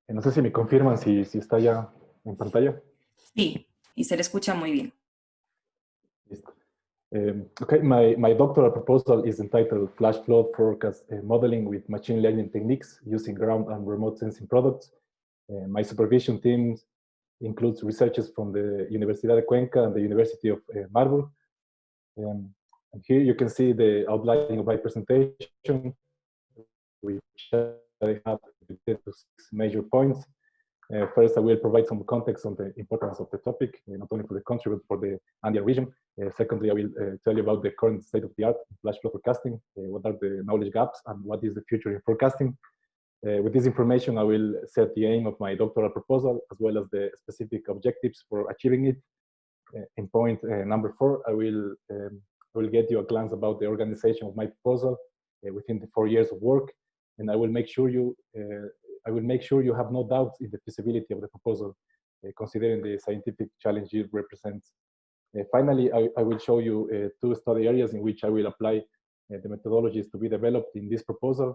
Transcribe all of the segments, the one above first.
No sé si me confirman si está ya en pantalla. Sí, y se le escucha muy bien. Listo. Okay, my doctoral proposal is entitled Flash Flood Forecast Modeling with Machine Learning Techniques using Ground and Remote Sensing Products. My supervision team includes researchers from the Universidad de Cuenca and the University of Marburg. And here you can see the outline of my presentation, which I have 6 major points. First, I will provide some context on the importance of the topic, not only for the country, but for the Andean region. Secondly, I will tell you about the current state of the art in flash flood forecasting, what are the knowledge gaps, and what is the future in forecasting. With this information, I will set the aim of my doctoral proposal, as well as the specific objectives for achieving it. In point number 4, I will get you a glance about the organization of my proposal within the 4 years of work, and I will make sure you have no doubts in the feasibility of the proposal, considering the scientific challenge it represents. Finally, I will show you 2 study areas in which I will apply the methodologies to be developed in this proposal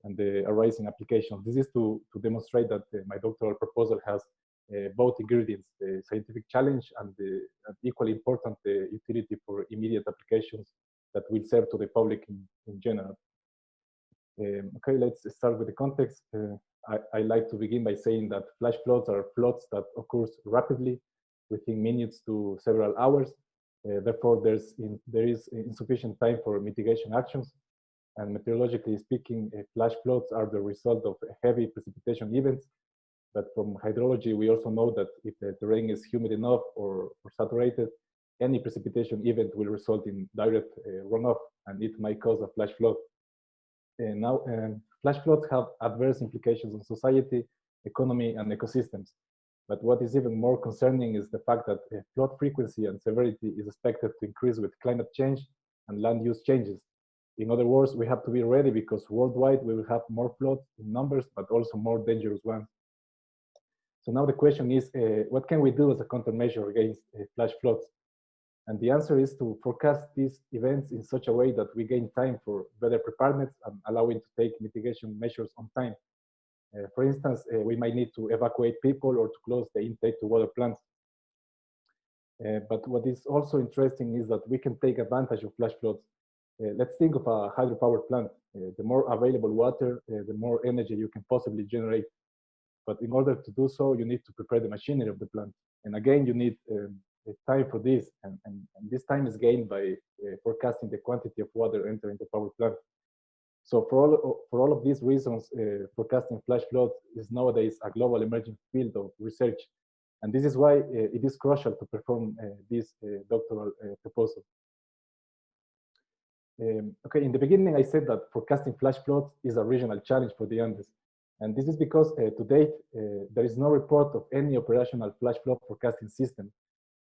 and the arising applications. This is to demonstrate that my doctoral proposal has both ingredients, the scientific challenge and the equally important utility for immediate applications that will serve to the public in general. Okay, let's start with the context. I like to begin by saying that flash floods are floods that occurs rapidly within minutes to several hours. Therefore, there is insufficient time for mitigation actions. And meteorologically speaking, flash floods are the result of heavy precipitation events. But from hydrology, we also know that if the terrain is humid enough or saturated, any precipitation event will result in direct runoff, and it might cause a flash flood. Now, flash floods have adverse implications on society, economy, and ecosystems. But what is even more concerning is the fact that flood frequency and severity is expected to increase with climate change and land use changes. In other words, we have to be ready because worldwide we will have more floods in numbers, but also more dangerous ones. So now the question is, what can we do as a countermeasure against flash floods? And the answer is to forecast these events in such a way that we gain time for better preparedness and allowing to take mitigation measures on time. For instance, we might need to evacuate people or to close the intake to water plants. But what is also interesting is that we can take advantage of flash floods. Let's think of a hydropower plant. The more available water, the more energy you can possibly generate. But in order to do so, you need to prepare the machinery of the plant. And again, you need time for this. And this time is gained by forecasting the quantity of water entering the power plant. So for all of these reasons, forecasting flash floods is nowadays a global emerging field of research. And this is why it is crucial to perform this doctoral proposal. Okay, in the beginning, I said that forecasting flash floods is a regional challenge for the Andes. And this is because to date, there is no report of any operational flash flood forecasting system.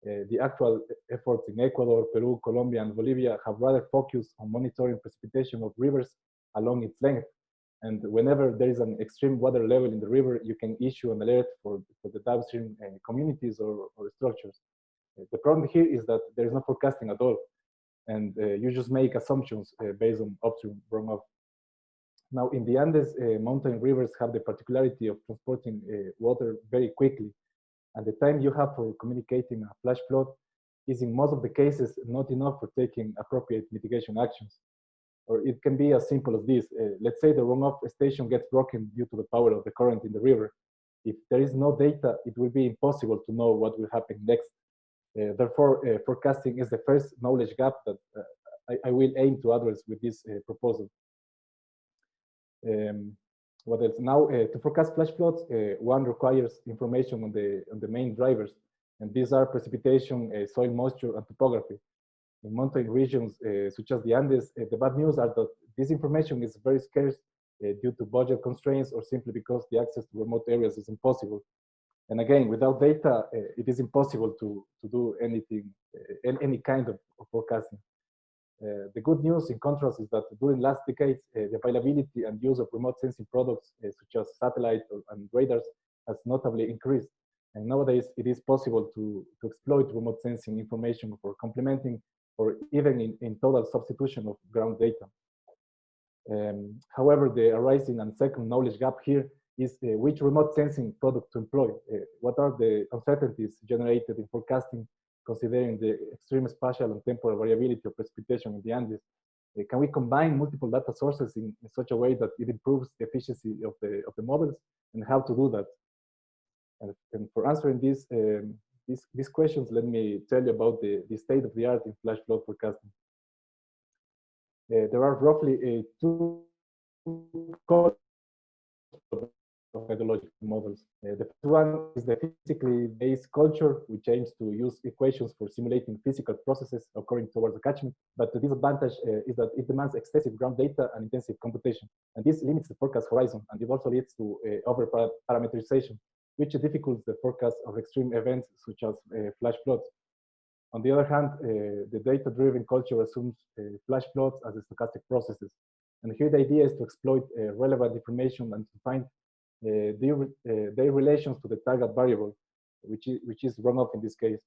The actual efforts in Ecuador, Peru, Colombia, and Bolivia have rather focused on monitoring precipitation of rivers along its length. And whenever there is an extreme water level in the river, you can issue an alert for the downstream communities or structures. The problem here is that there is no forecasting at all. And you just make assumptions based on upstream runoff. Now, in the Andes, mountain rivers have the particularity of transporting water very quickly. And the time you have for communicating a flash flood is in most of the cases not enough for taking appropriate mitigation actions. Or it can be as simple as this. Let's say the runoff station gets broken due to the power of the current in the river. If there is no data, it will be impossible to know what will happen next. Therefore, forecasting is the first knowledge gap that I will aim to address with this proposal. What else? Now, to forecast flash floods, one requires information on the main drivers, and these are precipitation, soil moisture, and topography. In mountain regions such as the Andes, the bad news are that this information is very scarce due to budget constraints or simply because the access to remote areas is impossible. And again, without data, it is impossible to do anything, any kind of forecasting. The good news, in contrast, is that during last decades, the availability and use of remote sensing products such as satellite and radars has notably increased. And nowadays, it is possible to exploit remote sensing information for complementing or even in total substitution of ground data. However, the arising and second knowledge gap here is which remote sensing product to employ. What are the uncertainties generated in forecasting, considering the extreme spatial and temporal variability of precipitation in the Andes? Can we combine multiple data sources in such a way that it improves the efficiency of the models, and how to do that? And for answering these questions, let me tell you about the state of the art in flash flood forecasting. There are roughly two colors of hydrological models. The first one is the physically based culture, which aims to use equations for simulating physical processes occurring towards the catchment. But the disadvantage is that it demands extensive ground data and intensive computation. And this limits the forecast horizon, and it also leads to over-parameterization, which difficulties the forecast of extreme events such as flash floods. On the other hand, the data-driven culture assumes flash floods as stochastic processes. And here the idea is to exploit relevant information and to find their relations to the target variable, which is runoff in this case.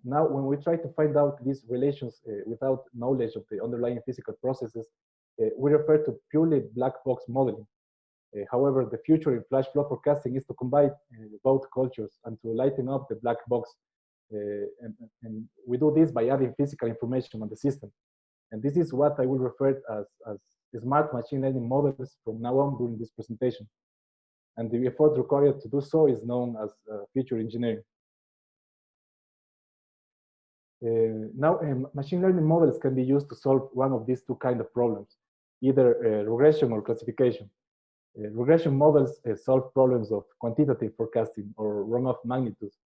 Now, when we try to find out these relations without knowledge of the underlying physical processes, we refer to purely black box modeling. However, the future in flash flood forecasting is to combine both cultures and to lighten up the black box. And we do this by adding physical information on the system. And this is what I will refer as smart machine learning models from now on during this presentation. And the effort required to do so is known as feature engineering. Machine learning models can be used to solve one of these two kinds of problems, either regression or classification. Regression models solve problems of quantitative forecasting or runoff magnitudes.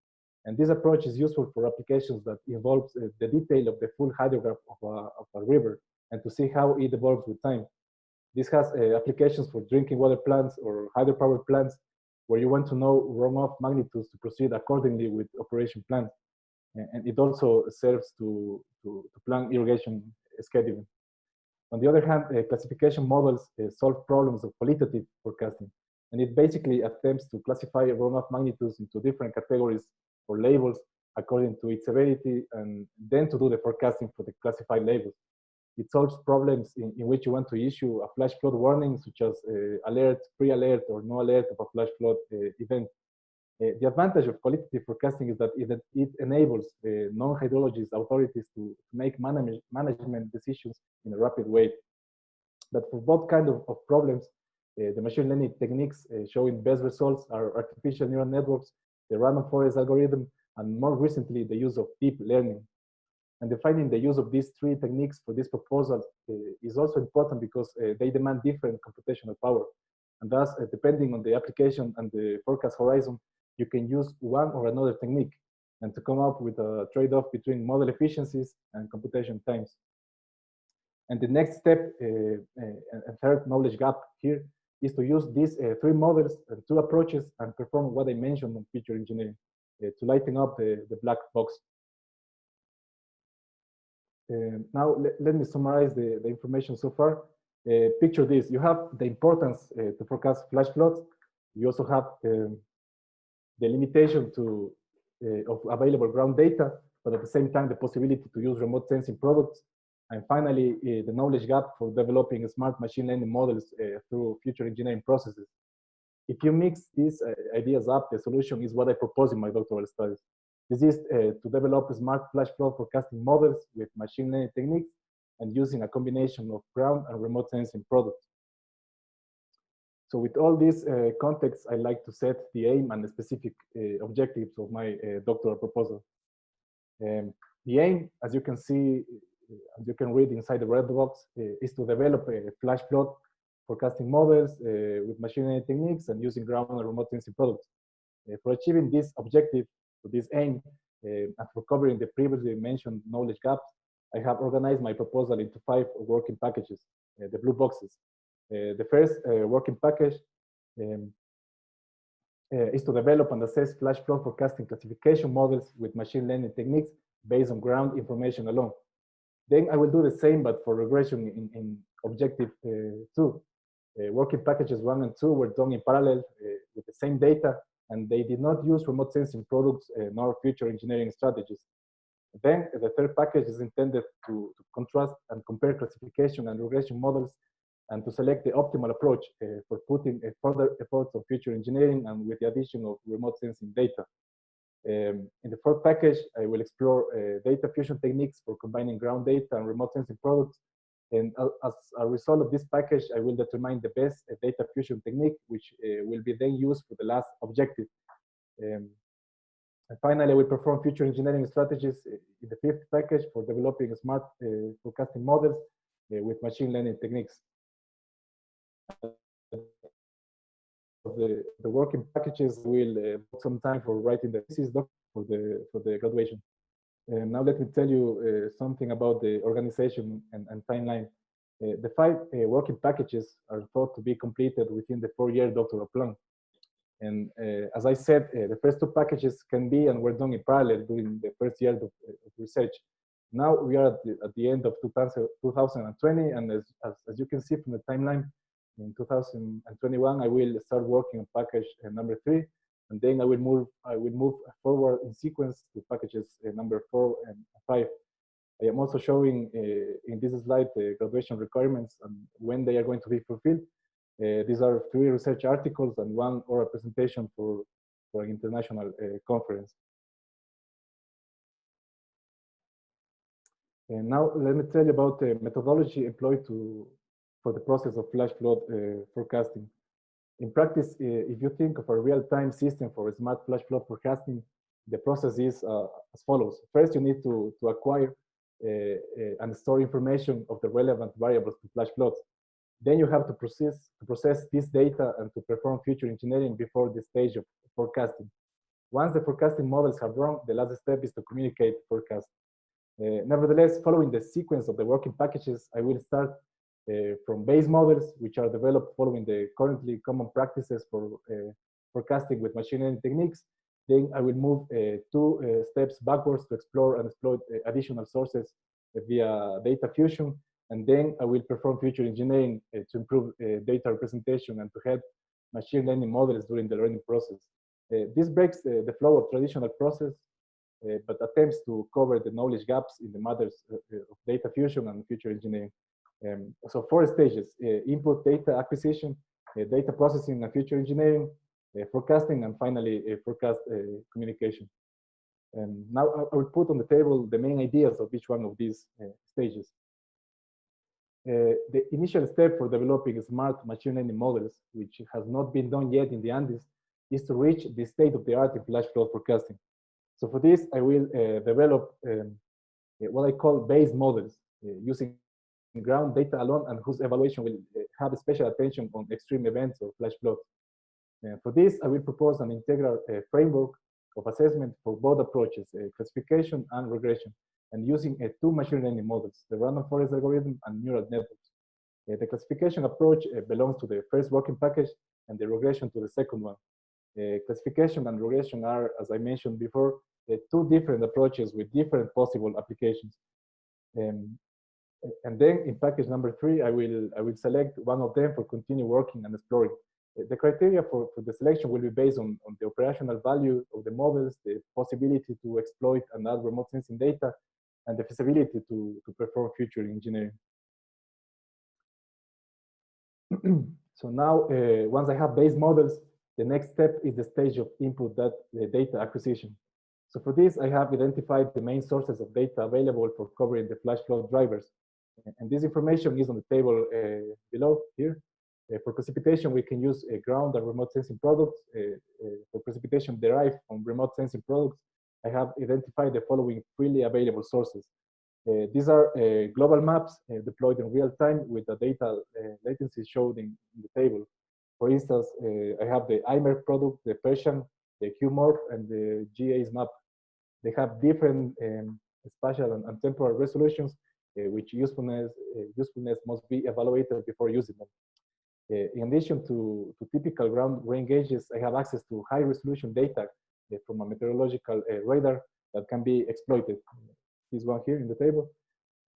And this approach is useful for applications that involves the detail of the full hydrograph of a river and to see how it evolves with time. This has applications for drinking water plants or hydropower plants where you want to know runoff magnitudes to proceed accordingly with operation plans. And it also serves to plan irrigation scheduling. On the other hand, classification models solve problems of qualitative forecasting. And it basically attempts to classify runoff magnitudes into different categories or labels according to its severity, and then to do the forecasting for the classified labels. It solves problems in which you want to issue a flash flood warning, such as alert, pre-alert, or no alert of a flash flood event. The advantage of qualitative forecasting is that it enables non-hydrologist authorities to make management decisions in a rapid way. But for both kinds of problems, the machine learning techniques showing best results are artificial neural networks, the random forest algorithm, and more recently, the use of deep learning. And defining the use of these three techniques for this proposal is also important because they demand different computational power. And thus, depending on the application and the forecast horizon, you can use one or another technique and to come up with a trade-off between model efficiencies and computation times. And the next step, a third knowledge gap here, is to use these three models and two approaches and perform what I mentioned on feature engineering to lighten up the black box. Now, let me summarize the information so far. Picture this. You have the importance to forecast flash floods. You also have the limitation of available ground data, but at the same time, the possibility to use remote sensing products. And finally, the knowledge gap for developing smart machine learning models through future engineering processes. If you mix these ideas up, the solution is what I propose in my doctoral studies. This is to develop smart flash flood forecasting models with machine learning techniques and using a combination of ground and remote sensing products. So with all this context, I'd like to set the aim and the specific objectives of my doctoral proposal. The aim, as you can see, as you can read inside the red box, is to develop flash flood forecasting models with machine learning techniques and using ground and remote sensing products. For achieving this objective, to this aim, and for covering the previously mentioned knowledge gaps, I have organized my proposal into 5 working packages, the blue boxes. The first working package is to develop and assess flash flood forecasting classification models with machine learning techniques based on ground information alone. Then I will do the same, but for regression in objective 2. Working packages 1 and 2 were done in parallel with the same data, and they did not use remote sensing products nor future engineering strategies. Then the third package is intended to contrast and compare classification and regression models and to select the optimal approach for putting further efforts on future engineering and with the addition of remote sensing data. In the fourth package, I will explore data fusion techniques for combining ground data and remote sensing products. And as a result of this package, I will determine the best data fusion technique, which will be then used for the last objective. And finally, I will perform future engineering strategies in the fifth package for developing smart forecasting models with machine learning techniques. The working packages will take some time for writing the thesis for the graduation. Now let me tell you something about the organization and timeline. The 5 working packages are thought to be completed within the 4-year doctoral plan. And as I said, the first 2 packages can be and were done in parallel during the first year of research. Now we are at the end of 2020, and as you can see from the timeline, in 2021 I will start working on package number 3, and then I will move forward in sequence to packages number 4 and 5. I am also showing in this slide the graduation requirements and when they are going to be fulfilled. These are 3 research articles and 1 oral presentation for an international conference. And now let me tell you about the methodology employed for the process of flash flood forecasting. In practice, if you think of a real-time system for smart flash flood forecasting, the process is as follows. First, you need to acquire and store information of the relevant variables to flash floods. Then you have to process this data and to perform future engineering before the stage of forecasting. Once the forecasting models have run, the last step is to communicate forecast. Nevertheless, following the sequence of the working packages, I will start from base models, which are developed following the currently common practices for forecasting with machine learning techniques. Then I will move 2 steps backwards to explore and exploit additional sources via data fusion. And then I will perform future engineering to improve data representation and to help machine learning models during the learning process. This breaks the flow of traditional process, but attempts to cover the knowledge gaps in the matters of data fusion and future engineering. So 4 stages: input data acquisition, data processing and future engineering, forecasting, and finally forecast communication. Now I will put on the table the main ideas of each one of these stages. The initial step for developing smart machine learning models, which has not been done yet in the Andes, is to reach the state-of-the-art in flash flood forecasting. So for this, I will develop what I call base models using ground data alone, and whose evaluation will have special attention on extreme events or flash floods. For this, I will propose an integral framework of assessment for both approaches, classification and regression, and using 2 machine learning models, the random forest algorithm and neural networks. The classification approach belongs to the first working package, and the regression to the second one. Classification and regression are, as I mentioned before, 2 different approaches with different possible applications. And then in package number 3, I will select one of them for continue working and exploring. The criteria for the selection will be based on the operational value of the models, the possibility to exploit and add remote sensing data, and the feasibility to perform future engineering. So now, once I have base models, the next step is the stage of input data acquisition. So for this, I have identified the main sources of data available for covering the flash flood drivers. And this information is on the table below here. For precipitation, we can use ground and remote sensing products. For precipitation derived from remote sensing products, I have identified the following freely available sources. These are global maps deployed in real time with the data latency shown in the table. For instance, I have the IMER product, the Persian, the QMorph, and the GA's map. They have different spatial and temporal resolutions, which usefulness must be evaluated before using them. In addition to typical ground rain gauges, I have access to high resolution data from a meteorological radar that can be exploited. This one here in the table.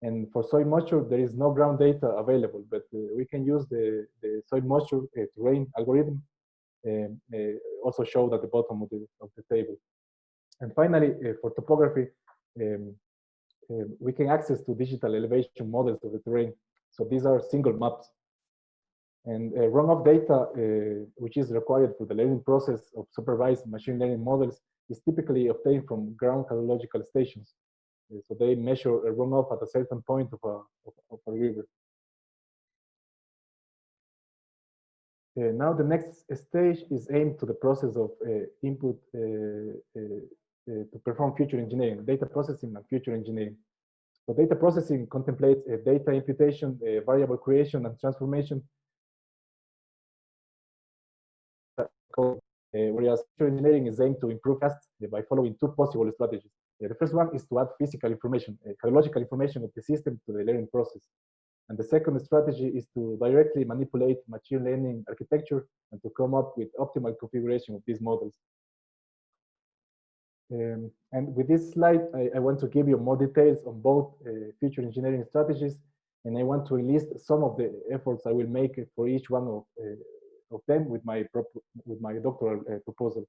And for soil moisture, there is no ground data available, but we can use the soil moisture to rain algorithm, also showed at the bottom of the table. And finally, for topography, we can access to digital elevation models of the terrain. So these are single maps. And runoff data, which is required for the learning process of supervised machine learning models, is typically obtained from ground hydrological stations. So they measure a runoff at a certain point of a river. Now the next stage is aimed to the process of input to perform future engineering, data processing and future engineering. So data processing contemplates data imputation, variable creation and transformation, whereas future engineering is aimed to improve tasks by following two possible strategies. The first one is to add physical information, hydrological information of the system to the learning process. And the second strategy is to directly manipulate machine learning architecture and to come up with optimal configuration of these models. And with this slide, I want to give you more details on both future engineering strategies, and I want to list some of the efforts I will make for each one of them with my doctoral proposal.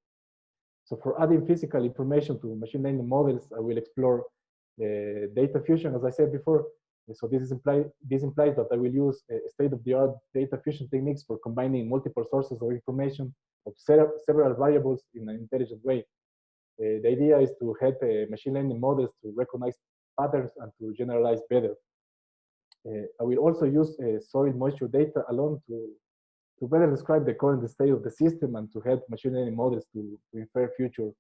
So for adding physical information to machine learning models, I will explore data fusion, as I said before. So this implies that I will use state-of-the-art data fusion techniques for combining multiple sources of information of several variables in an intelligent way. The idea is to help machine learning models to recognize patterns and to generalize better. I will also use soil moisture data alone to better describe the current state of the system and to help machine learning models to infer future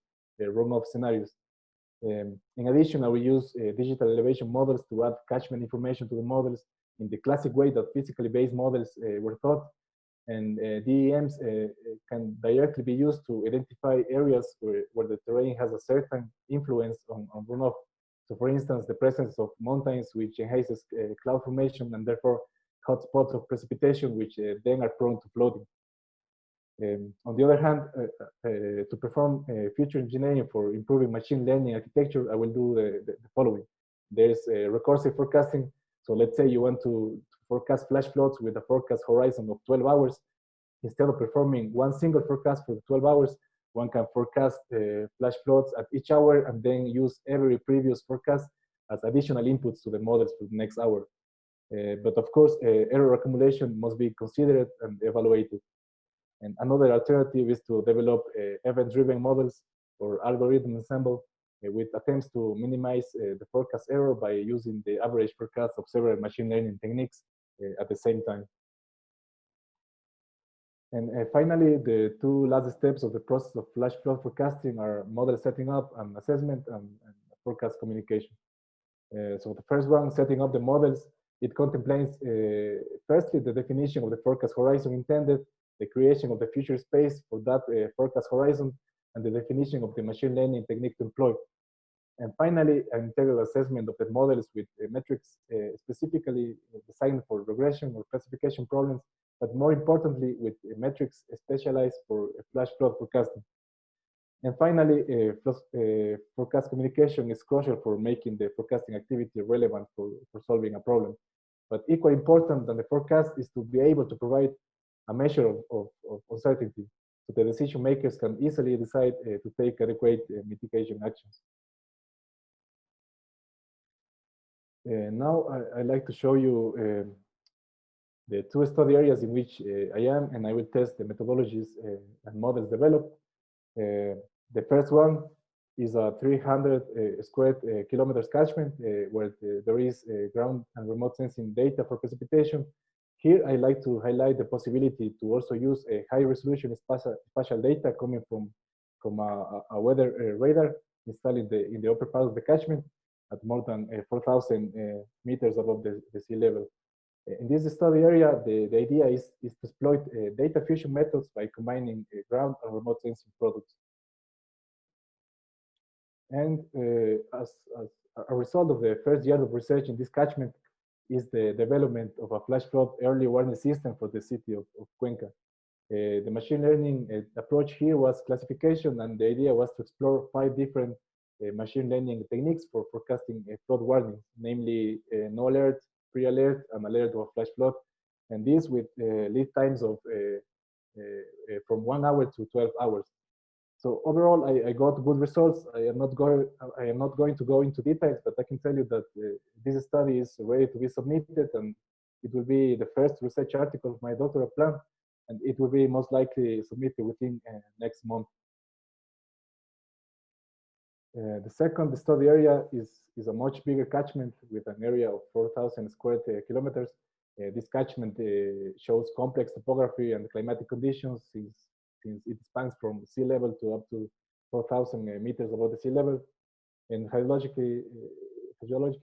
runoff scenarios. In addition, I will use digital elevation models to add catchment information to the models in the classic way that physically based models were taught. And DEMs can directly be used to identify areas where the terrain has a certain influence on runoff. So for instance, the presence of mountains, which enhances cloud formation and therefore hot spots of precipitation, which then are prone to flooding. On the other hand, to perform future engineering for improving machine learning architecture, I will do the following. There's recursive forecasting. So let's say you want to forecast flash floods with a forecast horizon of 12 hours. Instead of performing one single forecast for the 12 hours, one can forecast flash floods at each hour and then use every previous forecast as additional inputs to the models for the next hour. But of course, error accumulation must be considered and evaluated. And another alternative is to develop event-driven models or algorithm ensemble with attempts to minimize the forecast error by using the average forecast of several machine learning techniques at the same time. And finally, the two last steps of the process of flash flood forecasting are model setting up and assessment and forecast communication. So the first one, setting up the models, it contemplates firstly the definition of the forecast horizon intended, the creation of the future space for that forecast horizon, and the definition of the machine learning technique to employ. And finally, an integral assessment of the models with metrics specifically designed for regression or classification problems, but more importantly, with metrics specialized for flash flood forecasting. And finally, forecast communication is crucial for making the forecasting activity relevant for solving a problem. But equally important than the forecast is to be able to provide a measure of uncertainty, so the decision makers can easily decide to take adequate mitigation actions. Now I'd like to show you the two study areas in which I am, and I will test the methodologies and models developed. The first one is a 300 square kilometers catchment where there is ground and remote sensing data for precipitation. Here, I like to highlight the possibility to also use a high resolution spatial data coming from a weather radar installed in the upper part of the catchment at more than 4,000 meters above the sea level. In this study area, the idea is to exploit data fusion methods by combining ground and remote sensing products. And as a result of the first year of research in this catchment is the development of a flash flood early warning system for the city of Cuenca. The machine learning approach here was classification, and the idea was to explore 5 different machine learning techniques for forecasting flood warnings, namely no alert, pre-alert, and alert of a flash flood, and this with lead times of from 1 hour to 12 hours. So overall, I got good results. I am not going to go into details, but I can tell you that this study is ready to be submitted, and it will be the first research article of my doctoral plan, and it will be most likely submitted within next month. The second study area is a much bigger catchment with an area of 4,000 square kilometers. This catchment shows complex topography and climatic conditions since it spans from sea level to up to 4,000 meters above the sea level. And hydrologically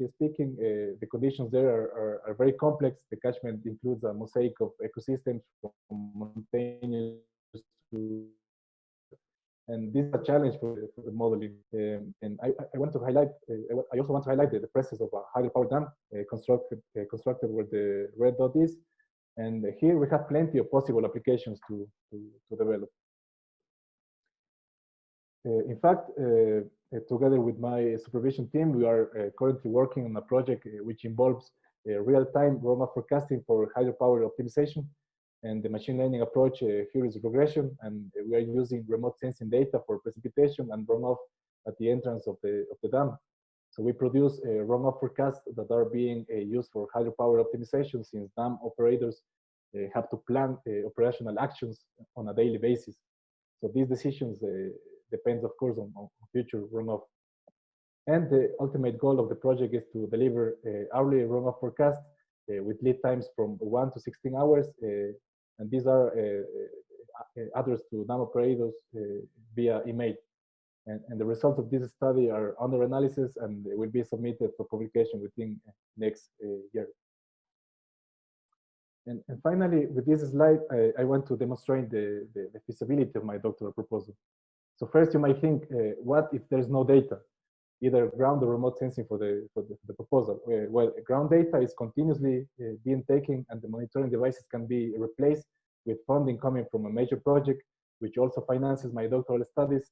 speaking, the conditions there are very complex. The catchment includes a mosaic of ecosystems from mountainous to, and this is a challenge for the modeling. And I want to highlight, I also want to highlight the presence of a hydropower dam constructed where the red dot is. And here we have plenty of possible applications to develop. In fact, together with my supervision team, we are currently working on a project which involves real-time runoff forecasting for hydropower optimization. And the machine learning approach here is regression, and we are using remote sensing data for precipitation and runoff at the entrance of the dam. So we produce runoff forecasts that are being used for hydropower optimization, since dam operators have to plan operational actions on a daily basis. So these decisions depends, of course, on future runoff. And the ultimate goal of the project is to deliver hourly runoff forecasts with lead times from 1 to 16 hours. And these are addressed to dam operators via email. And the results of this study are under analysis and will be submitted for publication within next year. And finally, with this slide, I want to demonstrate the feasibility of my doctoral proposal. So first, you might think, what if there's no data, either ground or remote sensing for the proposal? Well, ground data is continuously being taken, and the monitoring devices can be replaced with funding coming from a major project, which also finances my doctoral studies,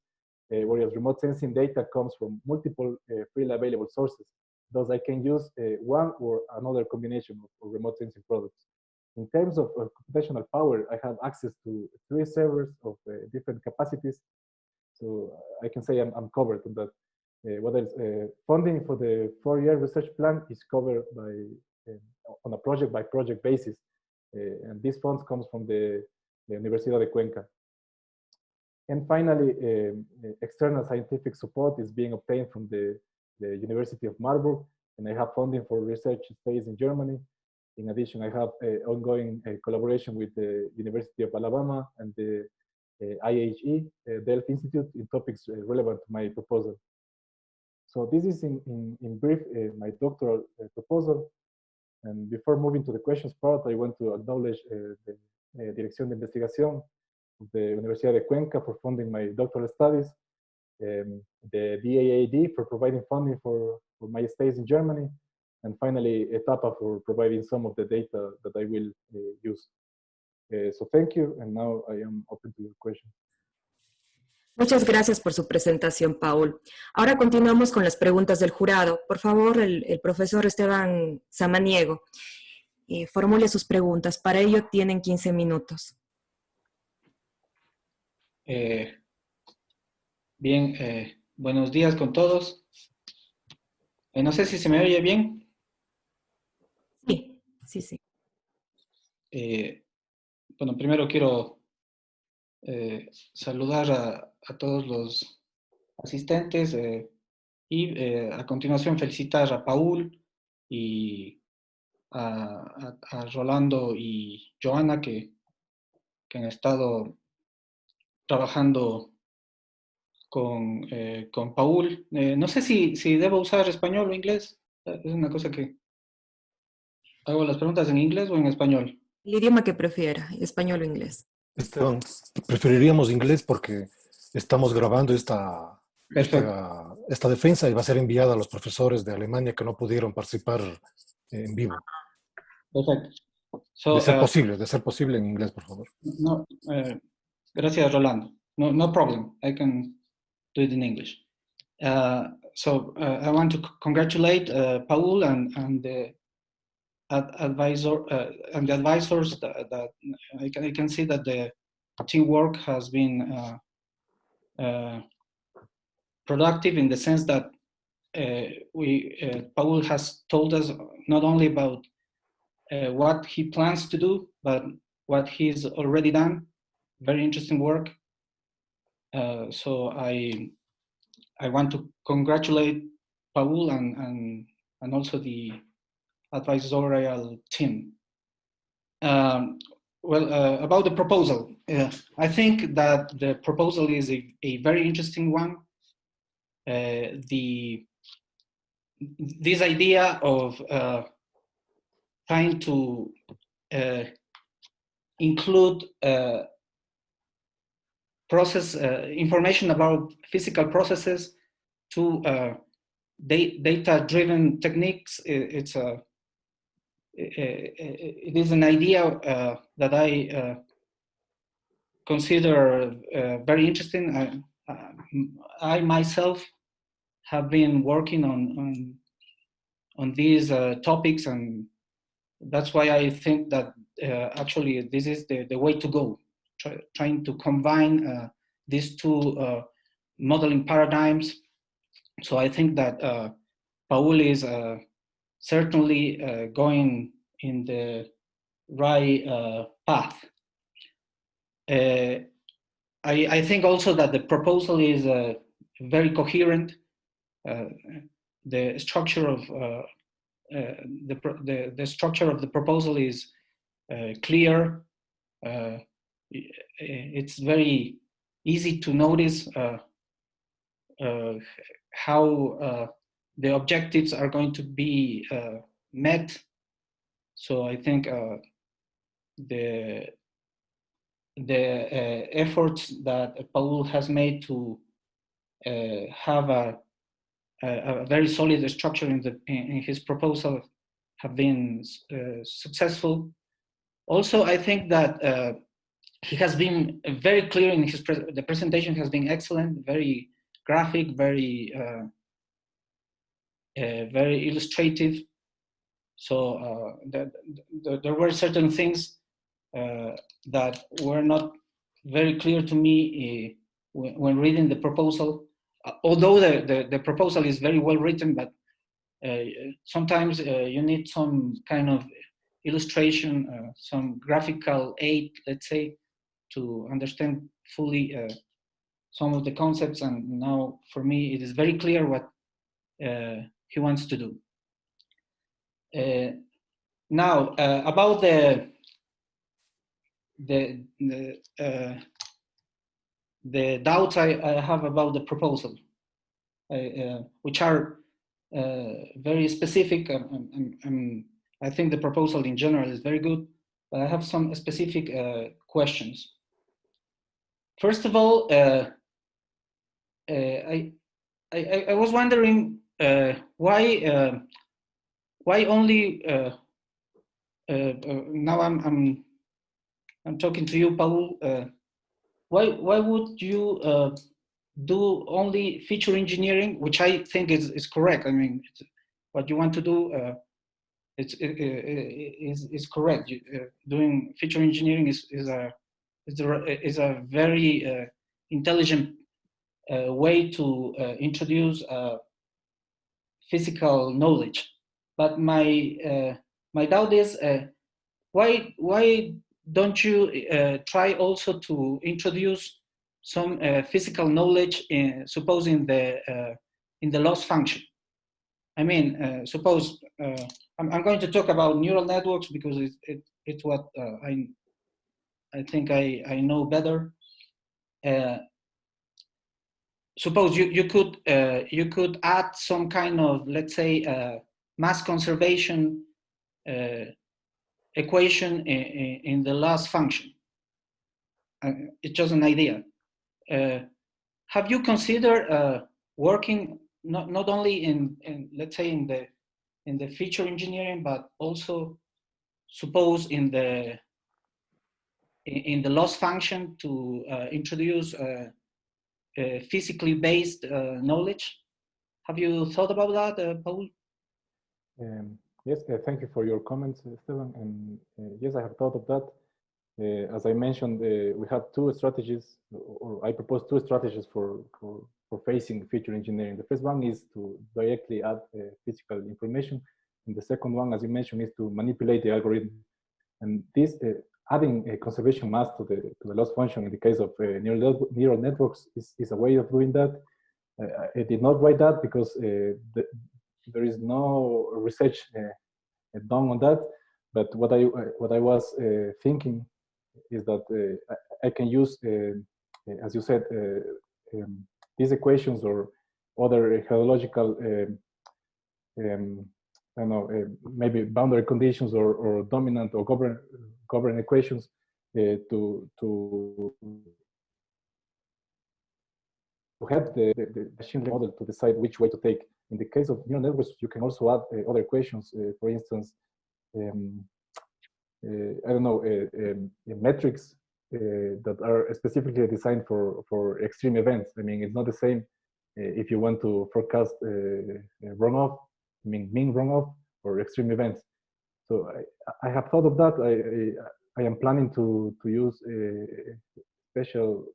whereas remote sensing data comes from multiple freely available sources. Thus, I can use one or another combination of remote sensing products. In terms of computational power, I have access to 3 servers of different capacities. So I can say I'm covered on that. What else? Funding for the 4-year research plan is covered by on a project-by-project basis. And these funds comes from the Universidad de Cuenca. And finally, external scientific support is being obtained from the University of Marburg, and I have funding for research stays in Germany. In addition, I have ongoing collaboration with the University of Alabama and the IHE, Delft Institute, in topics relevant to my proposal. So this is in brief my doctoral proposal. And before moving to the questions part, I want to acknowledge the Dirección de Investigación of the Universidad de Cuenca for funding my doctoral studies, the DAAD for providing funding for my stays in Germany, and finally ETAPA for providing some of the data that I will use. So thank you, and now I am open to your questions. Muchas gracias por su presentación, Paul. Ahora continuamos con las preguntas del jurado. Por favor, el profesor Esteban Samaniego, formule sus preguntas. Para ello tienen 15 minutos. Bien, buenos días con todos. No sé si se me oye bien. Sí. Bueno, primero quiero saludar a todos los asistentes y a continuación felicitar a Paul y a Rolando y Joana que han estado trabajando con Paul. No sé si debo usar español o inglés. Es una cosa que hago las preguntas en inglés o en español. El idioma que prefiera, español o inglés. Esteban, preferiríamos inglés porque estamos grabando esta defensa y va a ser enviada a los profesores de Alemania que no pudieron participar en vivo. Perfecto. So, de ser posible en inglés, por favor. No, gracias, Rolando. No problem. I can do it in English. So I want to congratulate Paul and the advisor and the advisors that I can see that the teamwork has been productive in the sense that Paul has told us not only about what he plans to do, but what he's already done. Very interesting work. So I want to congratulate Paul and also the advisorial team. Well, about the proposal, I think that the proposal is a very interesting one. This idea of trying to include information about physical processes to data-driven techniques. It is an idea that I consider very interesting. I myself have been working on these topics, and that's why I think that actually this is the way to go, trying to combine these two modeling paradigms. So I think that Paul is certainly going in the right path. I think also that the proposal is very coherent. The structure of the structure of the proposal is clear. It's very easy to notice how the objectives are going to be met. So I think the efforts that Paul has made to have a very solid structure in his proposal have been successful. Also, I think that he has been very clear in his the presentation has been excellent, very graphic, very very illustrative. So there were certain things that were not very clear to me when reading the proposal. Although the proposal is very well written, but sometimes you need some kind of illustration, some graphical aid, let's say, to understand fully some of the concepts. And now, for me, it is very clear what he wants to do. Now, about the doubts I have about the proposal, which are very specific. I think the proposal in general is very good, but I have some specific questions. First of all, I was wondering why only now I'm talking to you, Paul. Why would you do only feature engineering, which I think is correct? I mean, what you want to do is correct. Doing feature engineering is a very intelligent way to introduce physical knowledge. But my doubt is why don't you try also to introduce some physical knowledge suppose in the loss function? I mean, suppose I'm going to talk about neural networks because it's what I think I know better. Suppose you could add some kind of, let's say, mass conservation equation in the loss function. It's just an idea. Have you considered working not only in let's say in the feature engineering, but also suppose in the loss function to introduce physically based knowledge? Have you thought about that, Paul? Yes, thank you for your comments, Esteban. And yes, I have thought of that. As I mentioned, we have two strategies, or I propose two strategies for facing feature engineering. The first one is to directly add physical information, And the second one, as you mentioned, is to manipulate the algorithm. And this adding a conservation mask to the loss function in the case of neural networks is a way of doing that. I did not write that because there is no research done on that. But what I was thinking is that I can use, as you said, these equations or other hydrological, I don't know, maybe boundary conditions or dominant or govern equations to help the machine learning model to decide which way to take. In the case of neural networks, you can also add other equations. For instance, I don't know, metrics that are specifically designed for extreme events. I mean, it's not the same if you want to forecast runoff, I mean, mean runoff or extreme events. So I have thought of that. I am planning to use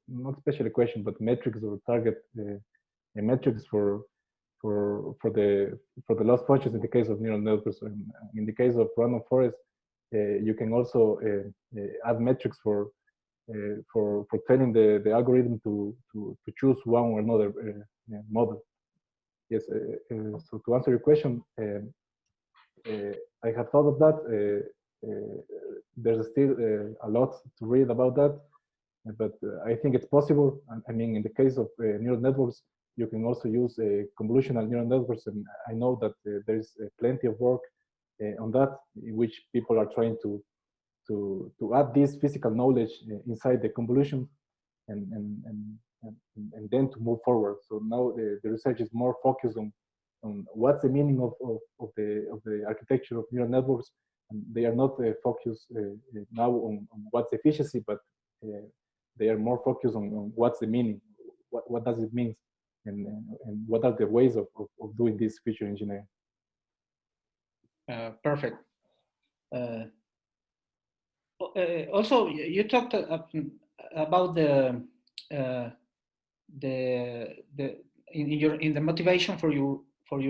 not special equation, but metrics or target metrics for the loss functions in the case of neural networks. And in the case of random forest, you can also add metrics for telling the algorithm to choose one or another model. Yes. So to answer your question, I have thought of that. There's still a lot to read about that, but I think it's possible. I mean, in the case of neural networks, you can also use convolutional neural networks, and I know that there's plenty of work on that, in which people are trying to add this physical knowledge inside the convolution, and then to move forward. So now the research is more focused on what's the meaning of the architecture of neural networks, and they are not focused now on what's efficiency, but they are more focused on what's the meaning, what does it mean, and what are the ways of doing this feature engineering. Perfect. Also, you talked about the in the motivation for your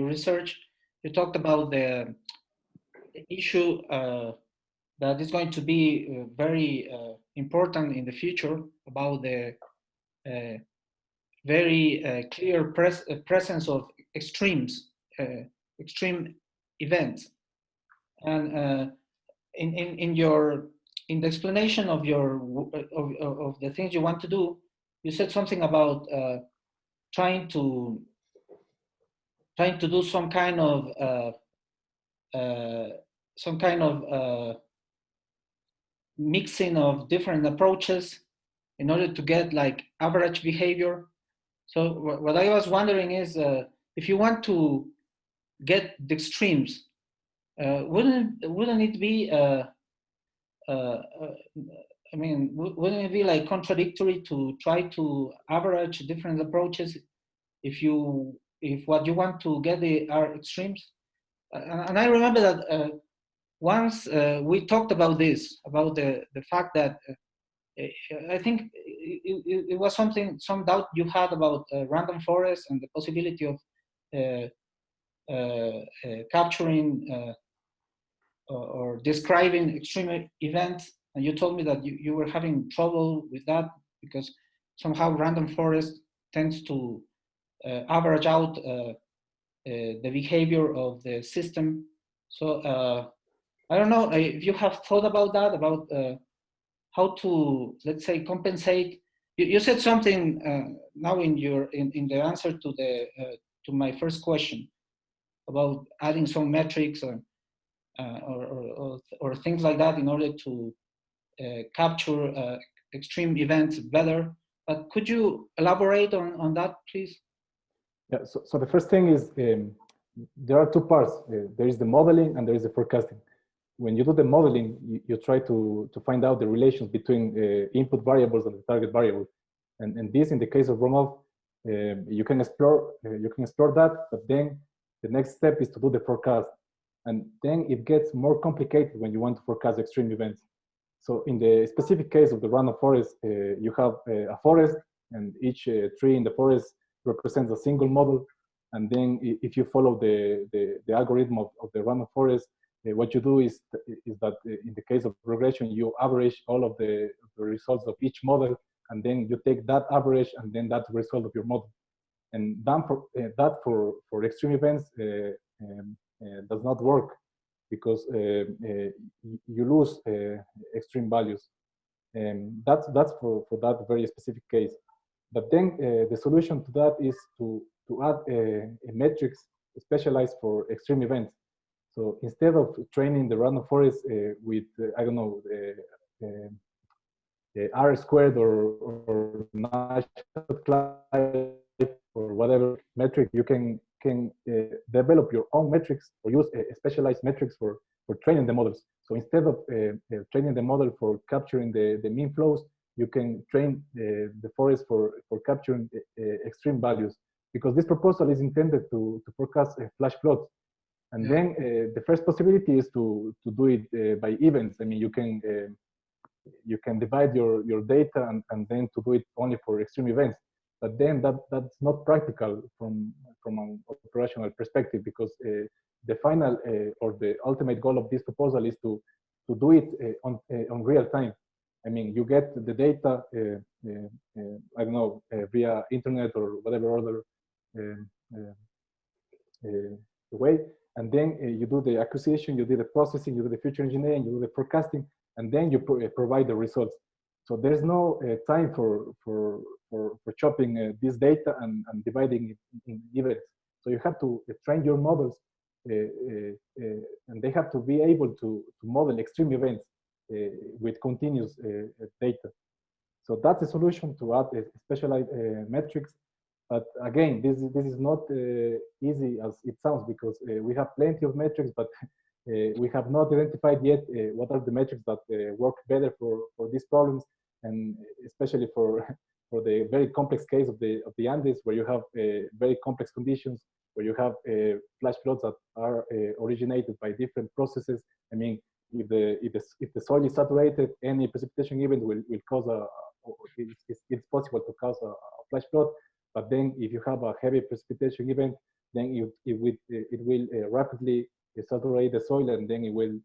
research. You talked about the issue that is going to be very important in the future, about the very clear presence of extremes, extreme events, and in the explanation of of the things you want to do, you said something about trying to do some kind of mixing of different approaches in order to get like average behavior. So what I was wondering is, if you want to get the extremes, wouldn't it be I mean, wouldn't it be like contradictory to try to average different approaches if what you want to get are extremes? And I remember that once we talked about this, about the fact that I think it was some doubt you had about random forest and the possibility of capturing or describing extreme events, and you told me that you were having trouble with that because somehow random forest tends to average out the behavior of the system. So I don't know if you have thought about that, about how to, let's say, compensate. You said something now in the answer to my first question about adding some metrics or things like that in order to capture extreme events better. But could you elaborate on that, please? Yeah. So the first thing is there are two parts. There is the modeling and there is the forecasting. When you do the modeling, you try to find out the relations between input variables and the target variable, and this, in the case of runoff, you can explore that. But then the next step is to do the forecast, and then it gets more complicated when you want to forecast extreme events. So in the specific case of the random forest, you have a forest, and each tree in the forest represents a single model. And then if you follow the algorithm of the random forest, what you do is that in the case of regression, you average all of the results of each model, and then you take that average, and then that's the result of your model. And that for extreme events does not work, because you lose extreme values. And that's for that very specific case. But then the solution to that is to add a metrics specialized for extreme events. So instead of training the random forest with, I don't know, R squared or Nash or whatever metric, you can develop your own metrics or use specialized metrics for training the models. So instead of training the model for capturing the mean flows, you can train the forest for capturing extreme values, because this proposal is intended to forecast flash floods. And then the first possibility is to do it by events. I mean, you can divide your data and then to do it only for extreme events. But then that's not practical from an operational perspective, because the final or the ultimate goal of this proposal is to do it on real time. I mean, you get the data, I don't know, via internet or whatever other way, and then you do the acquisition, you do the processing, you do the future engineering, you do the forecasting, and then you provide the results. So there's no time for chopping this data and dividing it in events. So you have to train your models, and they have to be able to model extreme events with continuous data. So that's a solution to add specialized metrics. But again, this is not easy as it sounds, because we have plenty of metrics, but we have not identified yet what are the metrics that work better for these problems, and especially for the very complex case of the Andes, where you have very complex conditions, where you have flash floods that are originated by different processes. I mean, if the soil is saturated, any precipitation event will cause it's possible to cause a flash flood. But then if you have a heavy precipitation event, then it will rapidly saturate the soil, and then it will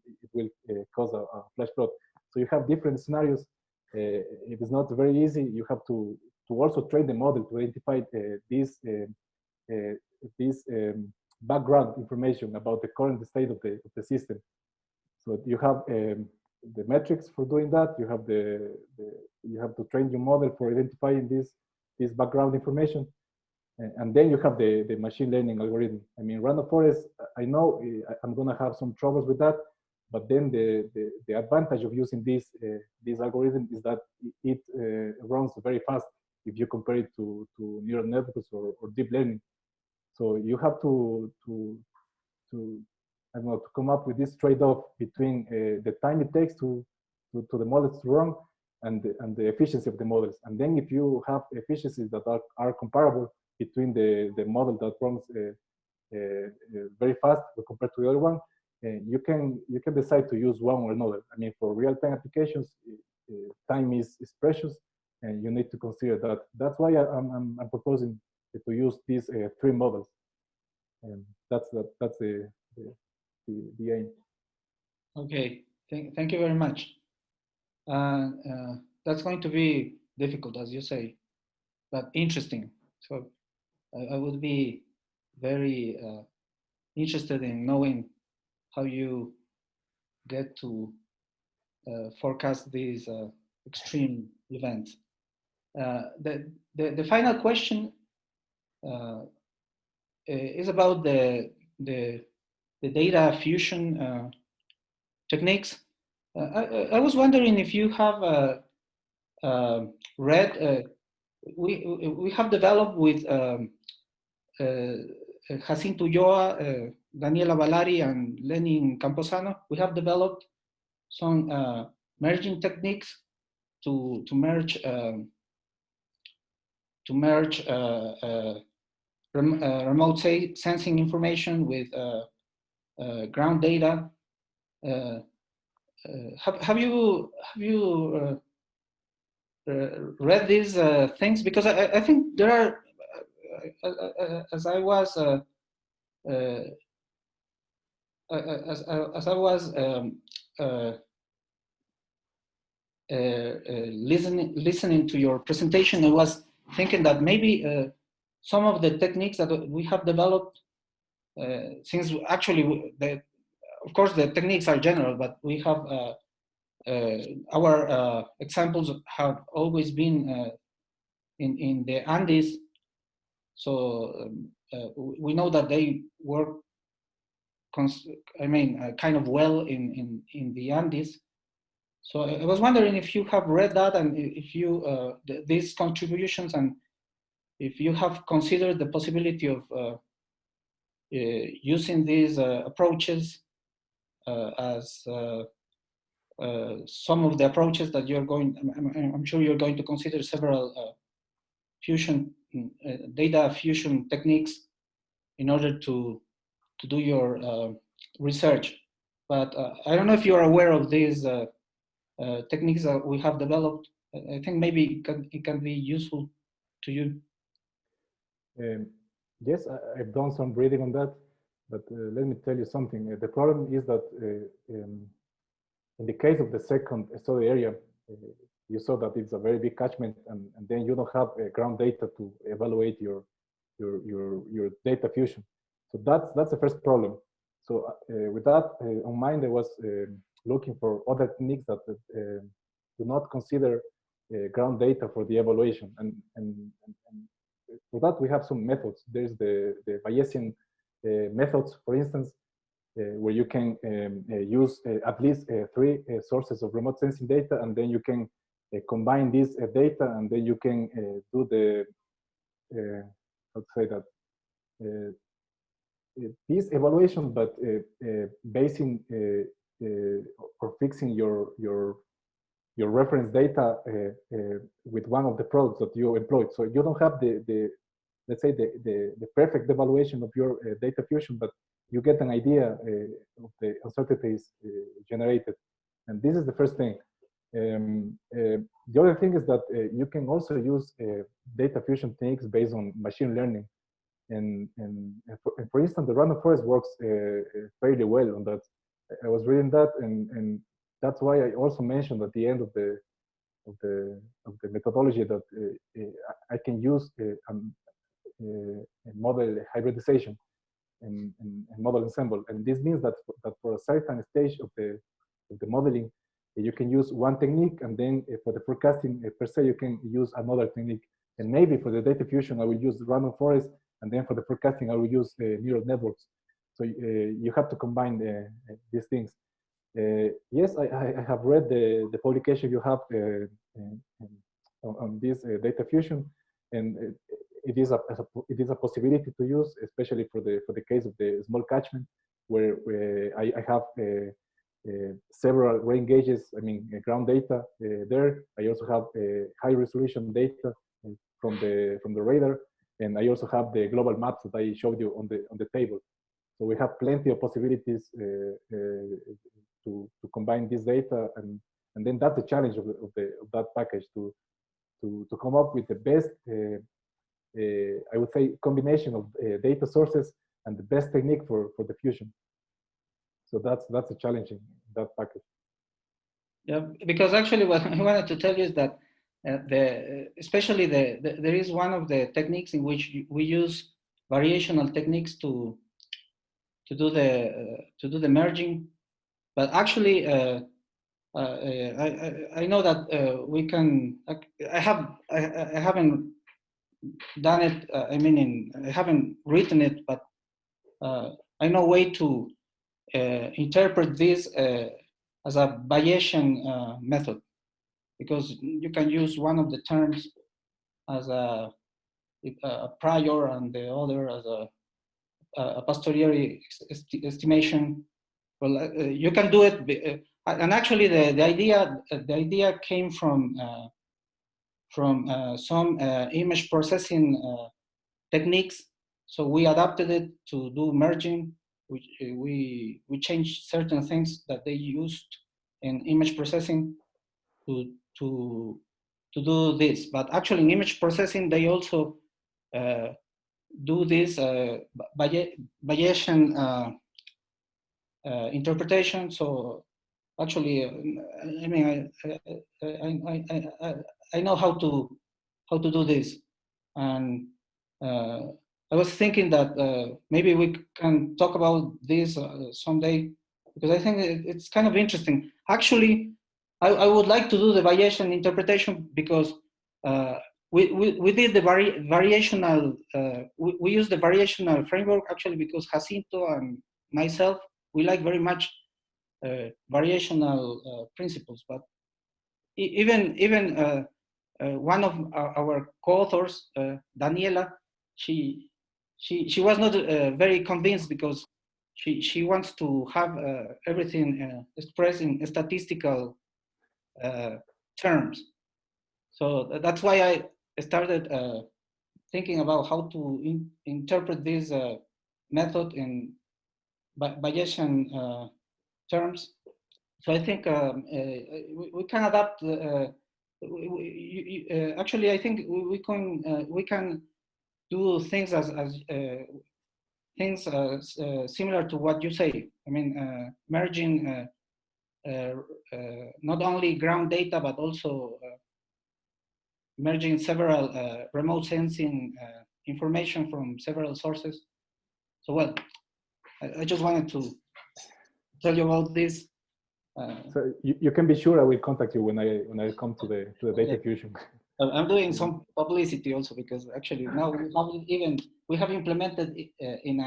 cause a flash flood. So you have different scenarios. It is not very easy. You have to also train the model to identify this background information about the current state of the system. So you have the metrics for doing that. You have you have to train your model for identifying this background information, and then you have the machine learning algorithm. I mean, random forest, I know I'm going to have some troubles with that, but then the advantage of using this algorithm is that it runs very fast if you compare it to neural networks or deep learning. So you have to I don't know, to come up with this trade-off between the time it takes to the models to run and the efficiency of the models. And then if you have efficiencies that are comparable between the model that runs very fast compared to the other one, you can decide to use one or another. I mean, for real-time applications, time is precious, and you need to consider that. That's why I'm proposing to use these three models, and that's the aim. Okay, thank you very much. That's going to be difficult, as you say, but interesting. So I would be very interested in knowing how you get to forecast these extreme events. The final question is about the data fusion techniques. I was wondering if you have read. We have developed with Jacinto Ulloa, Daniela Valari, and Lenin Camposano. We have developed some merging techniques to merge remote sensing information with ground data. Have you read these things? Because I think there are as I was listening to your presentation, I was thinking that maybe some of the techniques that we have developed, since actually, of course, the techniques are general, but we have our examples have always been in the Andes. So we know that they work, kind of well in the Andes. So I was wondering if you have read that, and if you these contributions, and if you have considered the possibility of using these approaches as some of the approaches that you're going. I'm sure you're going to consider several data fusion techniques in order to do your research. But I don't know if you're aware of these techniques that we have developed. I think maybe it can be useful to you. Yes, I've done some reading on that, but let me tell you something. The problem is that in the case of the second study area, you saw that it's a very big catchment, and then you don't have ground data to evaluate your data fusion. So that's the first problem. So with that on mind, I was looking for other techniques that do not consider ground data for the evaluation, and for that we have some methods. There's the Bayesian methods, for instance, where you can use at least 3 sources of remote sensing data, and then you can combine this data, and then you can do the how to say that this evaluation, but basing or fixing your reference data with one of the products that you employed. So you don't have the let's say the perfect evaluation of your data fusion, but you get an idea of the uncertainties generated. And this is the first thing. The other thing is that you can also use data fusion techniques based on machine learning. And for instance, the random forest works fairly well on that. I was reading that, and that's why I also mentioned at the end of the methodology that I can use model hybridization and model ensemble. And this means that for a certain stage of the modeling, you can use one technique, and then for the forecasting per se, you can use another technique. And maybe for the data fusion, I will use random forest, and then for the forecasting, I will use neural networks. So you have to combine these things. Yes, I have read the publication you have on this data fusion, and it is a possibility to use, especially for the case of the small catchment, where I have several rain gauges, ground data there. I also have high resolution data from the radar, and I also have the global maps that I showed you on the table. So we have plenty of possibilities to combine this data, and then that's the challenge of that package, to come up with the best, I would say, combination of data sources and the best technique for the fusion. So that's a challenge in that package. Yeah, because actually what I wanted to tell you is that especially there is one of the techniques in which we use variational techniques to do the merging, but actually I know that we can. I haven't done it. I haven't written it, but I know a way to interpret this as a Bayesian method, because you can use one of the terms as a prior and the other as a posteriori estimation. Well, you can do it, and actually the idea came from some image processing techniques. So we adapted it to do merging. We changed certain things that they used in image processing to do this. But actually in image processing, they also do this Bayesian interpretation. So actually, I mean, I know how to do this, and I was thinking that maybe we can talk about this someday, because I think it's kind of interesting. Actually, I would like to do the Bayesian interpretation because we did the variational, we use the variational framework actually because Jacinto and myself, we like very much variational principles, but even one of our co-authors, Daniela, she was not very convinced because she wants to have everything expressed in statistical terms. So that's why I started thinking about how to interpret this method in Bayesian terms. So I think we can adapt. Actually, I think we can do things things similar to what you say. I mean, merging not only ground data but also merging several remote sensing information from several sources. So well, I just wanted to tell you about this. So you can be sure I will contact you when I come to the data fusion. I'm doing some publicity also because actually now we have implemented in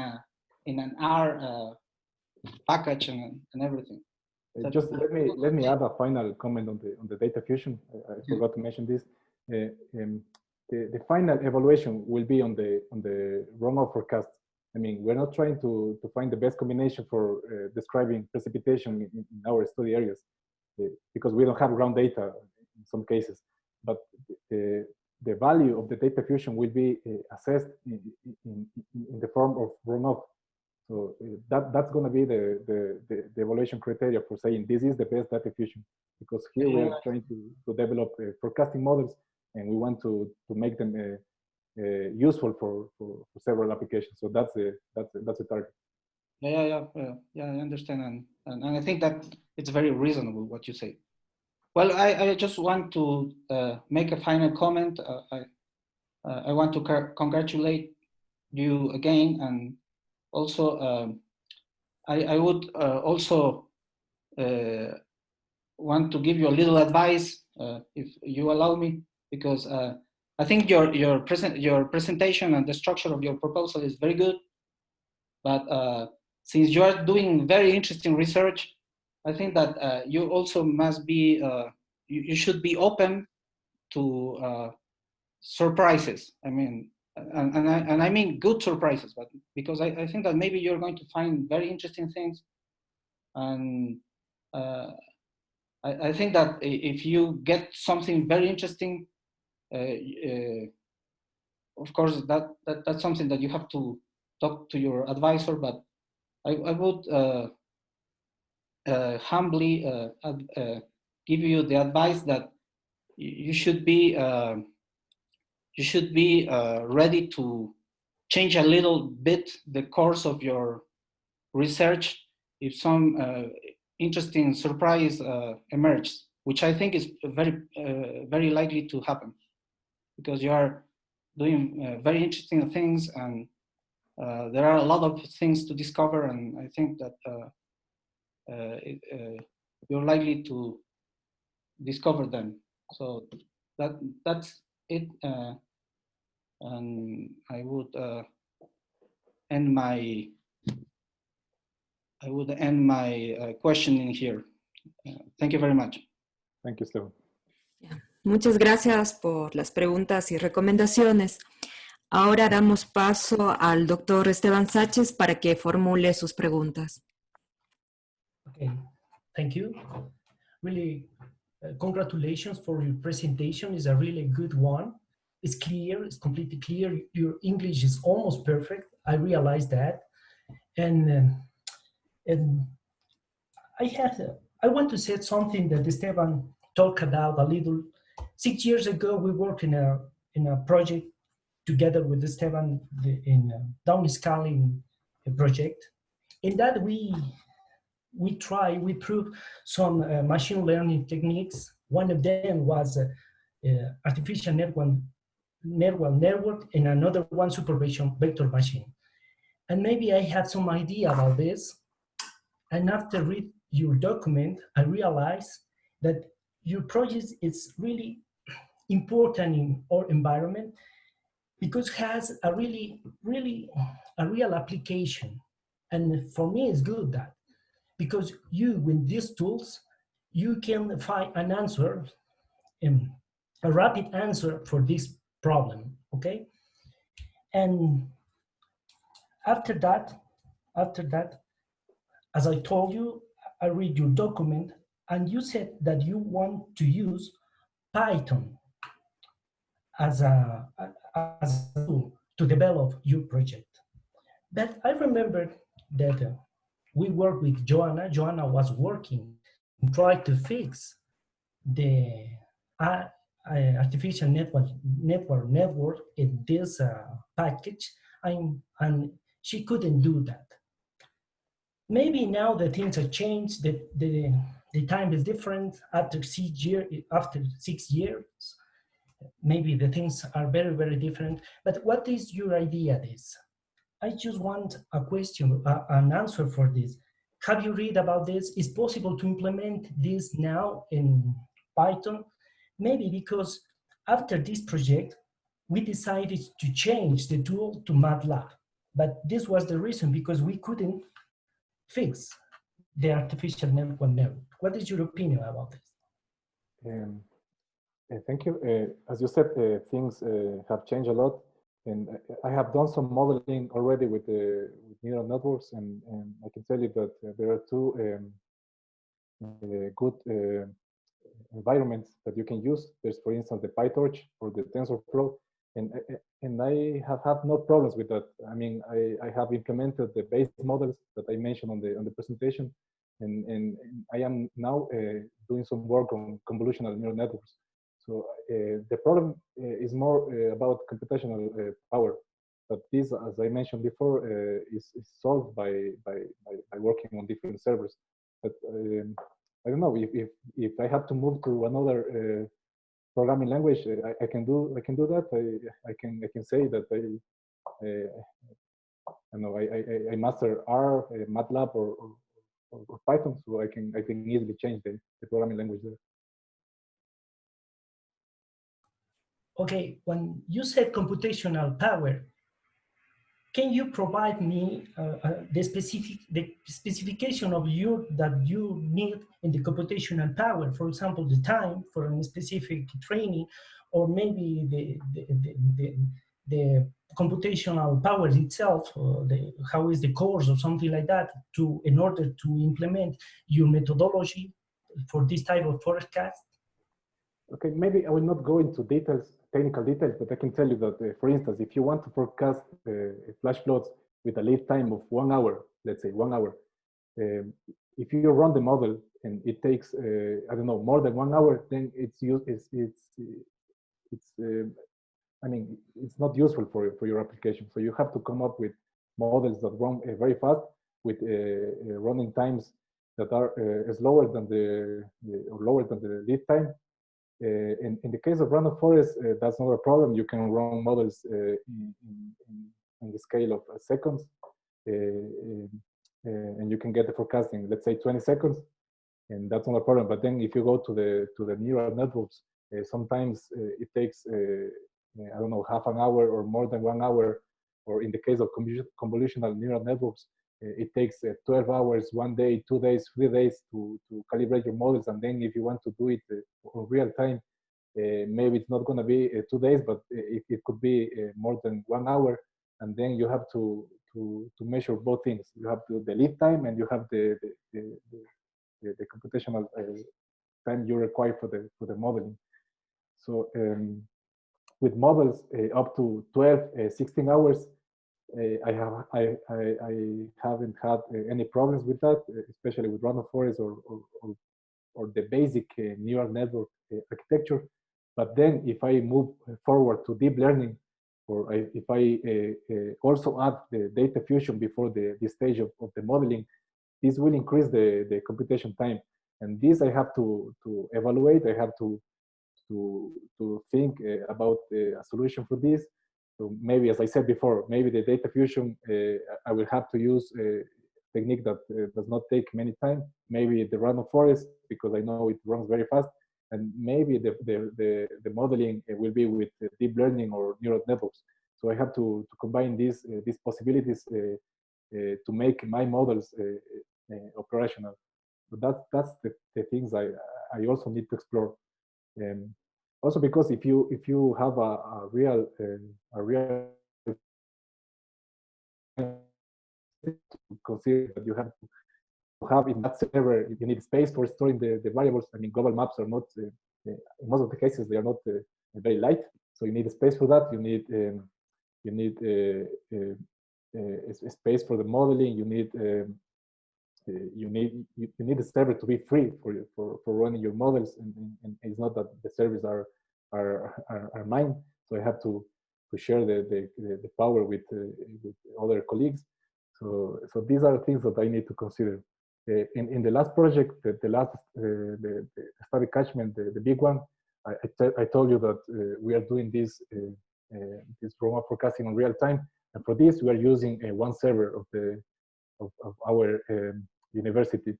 an R package and everything. So just let me add a final comment on the data fusion. I forgot to mention this. The final evaluation will be on the runoff forecast. I mean, we're not trying to find the best combination for describing precipitation in our study areas because we don't have ground data in some cases. But the value of the data fusion will be assessed in the form of runoff. So that's going to be the evaluation criteria for saying this is the best data fusion, because here we are trying to develop forecasting models, and we want to make them useful for several applications. So that's a target. Yeah, I understand, and I think that it's very reasonable what you say. Well, I just want to make a final comment. I want to congratulate you again, and also I would also want to give you a little advice, if you allow me, because I think your presentation and the structure of your proposal is very good, but since you are doing very interesting research, I think that you also must be you should be open to surprises. I mean, and I mean good surprises, but because I think that maybe you're going to find very interesting things, and I think that if you get something very interesting, of course that's something that you have to talk to your advisor. But I would humbly give you the advice that you should be ready to change a little bit the course of your research if some interesting surprise emerges, which I think is very likely to happen, because you are doing very interesting things, and there are a lot of things to discover, and I think that you're likely to discover them. So that's it, and I would end my questioning here. Thank you very much. Thank you, Esteban. Muchas gracias por las preguntas y recomendaciones. Ahora damos paso al doctor Esteban Sánchez para que formule sus preguntas. Okay, thank you. Really, congratulations for your presentation. It's a really good one. It's clear, it's completely clear. Your English is almost perfect. I realize that. And I want to say something that Esteban talked about a little. 6 years ago, we worked in a project together with Esteban in downscaling project. In that we prove some machine learning techniques. One of them was artificial network, and another one supervision vector machine. And maybe I had some idea about this. And after read your document, I realized that your project is really important in our environment because it has a real application. And for me, it's good that because with these tools, you can find an answer, a rapid answer for this problem, okay? And after that, as I told you, I read your document and you said that you want to use Python as a tool to develop your project. But I remember that we worked with Joanna. Joanna was working and tried to fix the artificial network in this package, and she couldn't do that. Maybe now the things have changed. The time is different after 6 years. Maybe the things are very, very different. But what is your idea of this? I just want a question, an answer for this. Have you read about this? Is possible to implement this now in Python? Maybe because after this project, we decided to change the tool to MATLAB. But this was the reason, because we couldn't fix the artificial network. What is your opinion about this? Thank you. As you said, things have changed a lot. And I have done some modeling already with neural networks, and I can tell you that there are two good environments that you can use. There's, for instance, the PyTorch or the TensorFlow, and I have had no problems with that. I mean, I have implemented the base models that I mentioned on the presentation, and I am now doing some work on convolutional neural networks. So the problem is more about computational power, but this, as I mentioned before, is solved by working on different servers. But I don't know if I have to move to another programming language, I can do that. I can say that I master R, MATLAB, or Python, so I can easily change the programming language there. Okay, when you said computational power, can you provide me the specification of that you need in the computational power? For example, the time for a specific training, or maybe the computational power itself, or how is the course or something like that, in order to implement your methodology for this type of forecast? Okay, maybe I will not go into technical details, but I can tell you that, for instance, if you want to forecast flash floods with a lead time of 1 hour, let's say 1 hour, if you run the model and it takes, I don't know, more than 1 hour, then I mean, it's not useful for your application. So you have to come up with models that run very fast with running times that are lower than the lead time. In the case of random forest, that's not a problem. You can run models in the scale of seconds, and you can get the forecasting, let's say 20 seconds, and that's not a problem. But then if you go to the neural networks, sometimes it takes I don't know, half an hour or more than 1 hour, or in the case of convolutional neural networks, it takes 12 hours, 1 day, 2 days, 3 days to calibrate your models. And then if you want to do it in real time, maybe it's not going to be 2 days, but it could be more than 1 hour. And then you have to measure both things. You have the lead time, and you have the computational time you require for the modeling. So with models up to 12, 16 hours, I haven't had any problems with that, especially with random forest or the basic neural network architecture. But then if I move forward to deep learning if I also add the data fusion before this stage of the modeling, this will increase the computation time. And this I have to evaluate. I have to think about a solution for this. So maybe, as I said before, maybe the data fusion, I will have to use a technique that does not take many time. Maybe the random forest, because I know it runs very fast. And maybe the modeling will be with deep learning or neural networks. So I have to combine these possibilities to make my models operational. But that's the things I also need to explore. Also, because if you have a real consider that you have to have in that server, you need space for storing the variables. I mean, global maps are not in most of the cases they are not very light, so you need a space for that. You need a space for the modeling. You need the server to be free for running your models, and it's not that the servers are mine. So I have to share the power with other colleagues. So these are things that I need to consider. In the last project, the study catchment, the big one, I told you that we are doing this remote forecasting in real time, and for this we are using one server of our university,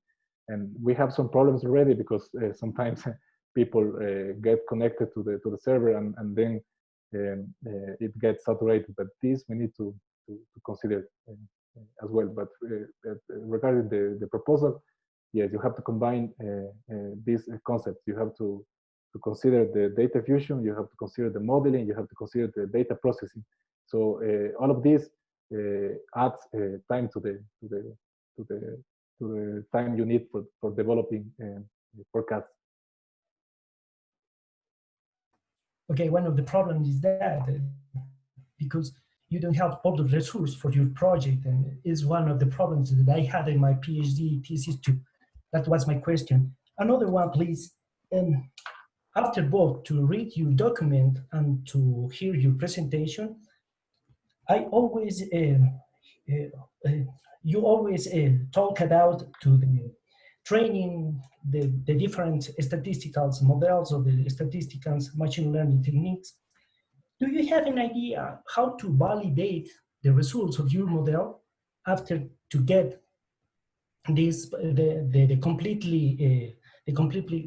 and we have some problems already because sometimes people get connected to the server and then it gets saturated. But this we need to consider as well. But regarding the proposal, yes, you have to combine these concepts. You have to consider the data fusion, you have to consider the modeling, you have to consider the data processing. So all of this adds time to the time you need for developing forecasts. Okay, one of the problems is that because you don't have all the resources for your project, and is one of the problems that I had in my PhD thesis too. That was my question. Another one, please. After both to read your document and to hear your presentation, I always you always talk about to the training the different statistical models or the statistical machine learning techniques. Do you have an idea how to validate the results of your model after to get this the completely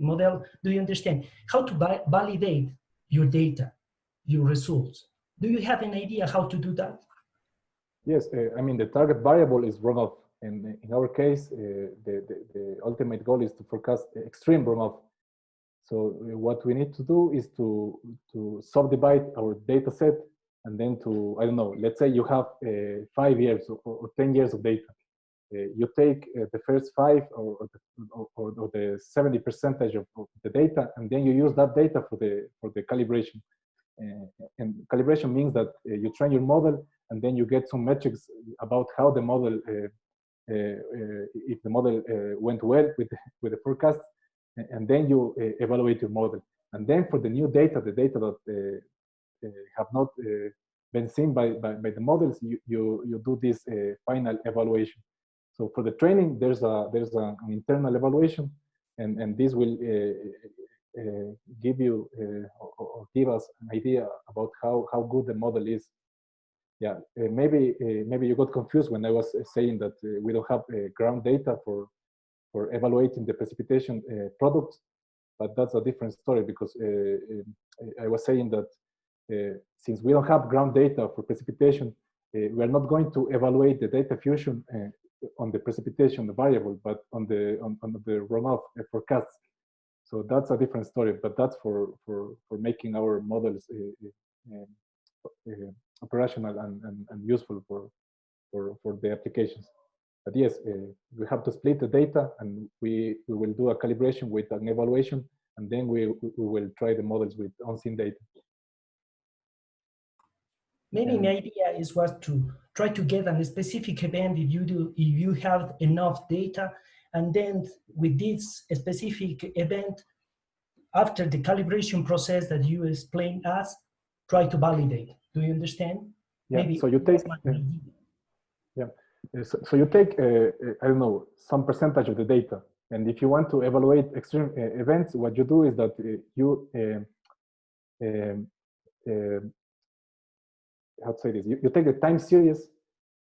model? Do you understand how to validate your data, your results? Do you have an idea how to do that? Yes, I mean, the target variable is runoff. And in our case, the ultimate goal is to forecast extreme runoff. So what we need to do is to subdivide our data set, and then to, I don't know, let's say you have 5 years or 10 years of data. You take the first 5 or the 70% of the data, and then you use that data for the calibration. And calibration means that you train your model, and then you get some metrics about how the model, if the model went well with the forecast, and then you evaluate your model. And then for the new data, the data that have not been seen by the models, you do this final evaluation. So for the training, there's an internal evaluation, and this will give you or give us an idea about how good the model is. Yeah, maybe you got confused when I was saying that we don't have ground data for evaluating the precipitation products, but that's a different story, because I was saying that since we don't have ground data for precipitation, we are not going to evaluate the data fusion on the precipitation variable, but on the runoff forecasts. So that's a different story, but that's for making our models operational and useful for the applications. But yes, we have to split the data, and we will do a calibration with an evaluation, and then we will try the models with unseen data. Maybe my idea was to try to get a specific event if you have enough data, and then with this specific event, after the calibration process that you explained us, try to validate. Do you understand? Yeah. Maybe So you take. Yeah. So you take, I don't know, some percentage of the data. And if you want to evaluate extreme events, what you do is that you, how to say this, you take the time series